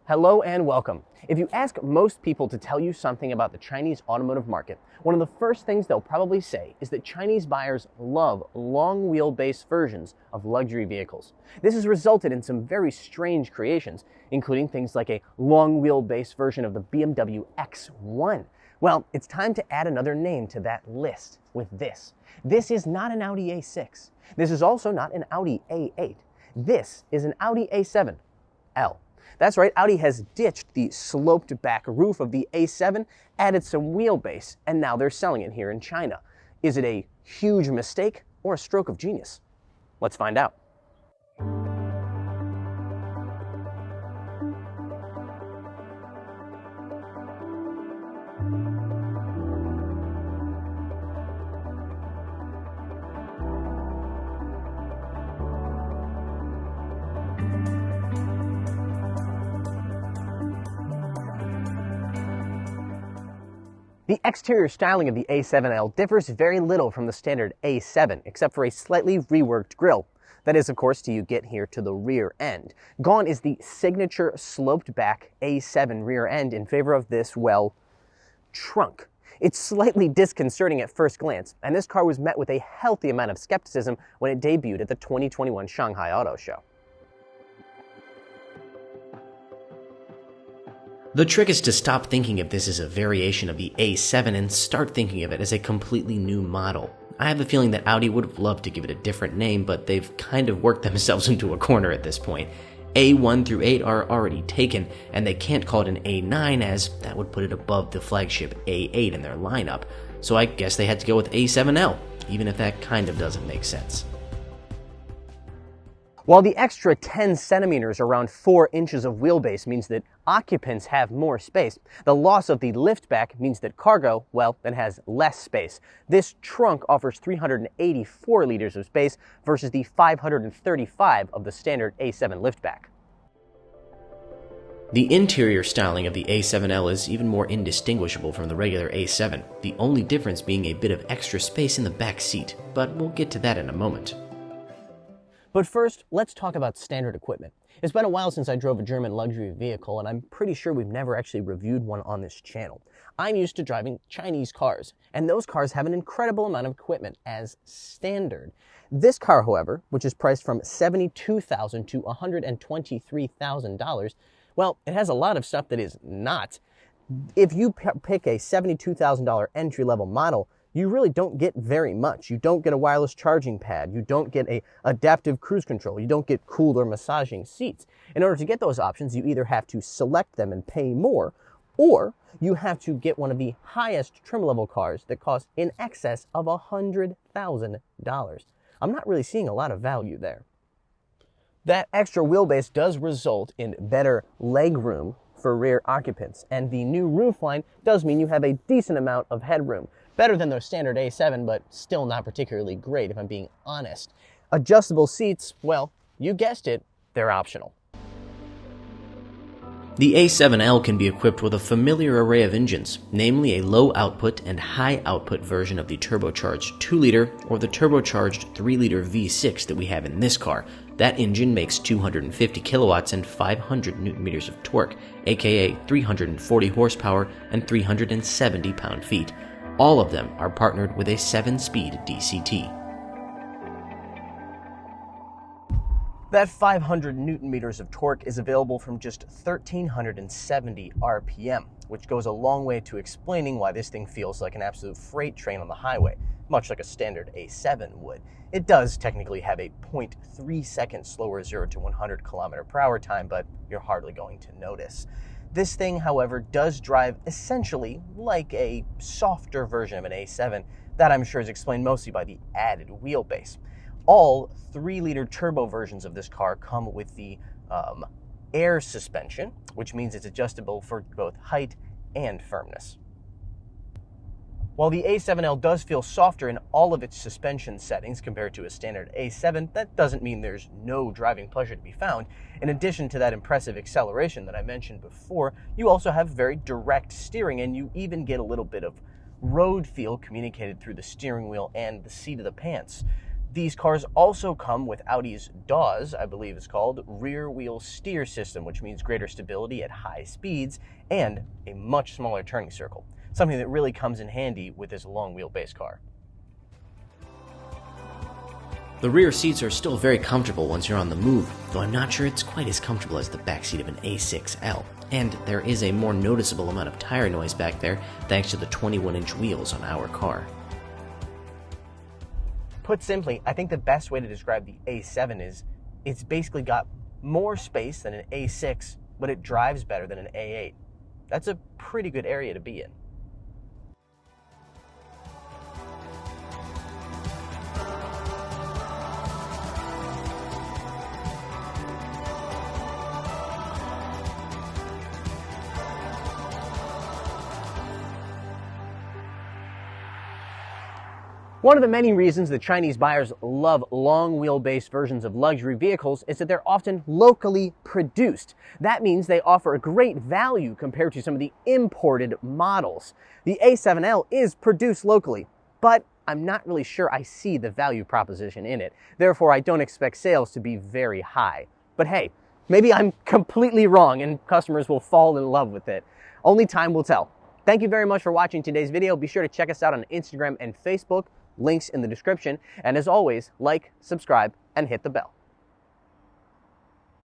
Hello and welcome. If you ask most people to tell you something about the Chinese automotive market, one of the first things they'll probably say is that Chinese buyers love long wheelbase versions of luxury vehicles. This has resulted in some very strange creations, including things like a long wheelbase version of the BMW X1. Well, it's time to add another name to that list with this. This is not an Audi A6. This is also not an Audi A8. This is an Audi A7 L. That's right, Audi has ditched the sloped back roof of the A7, added some wheelbase, and now they're selling it here in China. Is it a huge mistake or a stroke of genius? Let's find out. The exterior styling of the A7L differs very little from the standard A7, except for a slightly reworked grille. That is, of course, till you get here to the rear end. Gone is the signature sloped back A7 rear end in favor of this, well, trunk. It's slightly disconcerting at first glance, and this car was met with a healthy amount of skepticism when it debuted at the 2021 Shanghai Auto Show. The trick is to stop thinking of this as a variation of the A7 and start thinking of it as a completely new model. I have a feeling that Audi would have loved to give it a different name, but they've kind of worked themselves into a corner at this point. A1 through 8 are already taken, and they can't call it an A9 as that would put it above the flagship A8 in their lineup. So I guess they had to go with A7L, even if that kind of doesn't make sense. While the extra 10 centimeters, around 4 inches of wheelbase, means that occupants have more space, the loss of the liftback means that cargo, well, it has less space. This trunk offers 384 liters of space versus the 535 of the standard A7 liftback. The interior styling of the A7L is even more indistinguishable from the regular A7, the only difference being a bit of extra space in the back seat, but we'll get to that in a moment. But first, let's talk about standard equipment. It's been a while since I drove a German luxury vehicle, and I'm pretty sure we've never actually reviewed one on this channel. I'm used to driving Chinese cars, and those cars have an incredible amount of equipment as standard. This car, however, which is priced from $72,000 to $123,000, well, it has a lot of stuff that is not. If you pick a $72,000 entry-level model, you really don't get very much. You don't get a wireless charging pad. You don't get a adaptive cruise control. You don't get cooled or massaging seats. In order to get those options, you either have to select them and pay more, or you have to get one of the highest trim level cars that cost in excess of $100,000. I'm not really seeing a lot of value there. That extra wheelbase does result in better leg room for rear occupants, and the new roofline does mean you have a decent amount of headroom. Better than their standard A7, but still not particularly great if I'm being honest. Adjustable seats, well, you guessed it, they're optional. The A7L can be equipped with a familiar array of engines, namely a low output and high output version of the turbocharged 2-liter or the turbocharged 3-liter V6 that we have in this car. That engine makes 250 kilowatts and 500 newton meters of torque, aka 340 horsepower and 370 pound-feet. All of them are partnered with a 7-speed DCT. That 500 newton meters of torque is available from just 1,370 RPM, which goes a long way to explaining why this thing feels like an absolute freight train on the highway, much like a standard A7 would. It does technically have a 0.3 second slower 0 to 100 kilometer per hour time, but you're hardly going to notice. This thing, however, does drive essentially like a softer version of an A7 that I'm sure is explained mostly by the added wheelbase. All 3-liter turbo versions of this car come with the air suspension, which means it's adjustable for both height and firmness. While the A7L does feel softer in all of its suspension settings compared to a standard A7, that doesn't mean there's no driving pleasure to be found. In addition to that impressive acceleration that I mentioned before, you also have very direct steering, and you even get a little bit of road feel communicated through the steering wheel and the seat of the pants. These cars also come with Audi's DAWS, I believe it's called, rear wheel steer system, which means greater stability at high speeds and a much smaller turning circle, something that really comes in handy with this long wheelbase car. The rear seats are still very comfortable once you're on the move, though I'm not sure it's quite as comfortable as the backseat of an A6L. And there is a more noticeable amount of tire noise back there thanks to the 21-inch wheels on our car. Put simply, I think the best way to describe the A7 is it's basically got more space than an A6, but it drives better than an A8. That's a pretty good area to be in. One of the many reasons that Chinese buyers love long wheelbase versions of luxury vehicles is that they're often locally produced. That means they offer a great value compared to some of the imported models. The A7L is produced locally, but I'm not really sure I see the value proposition in it. Therefore, I don't expect sales to be very high. But hey, maybe I'm completely wrong and customers will fall in love with it. Only time will tell. Thank you very much for watching today's video. Be sure to check us out on Instagram and Facebook. Links in the description. And as always, like, subscribe, and hit the bell.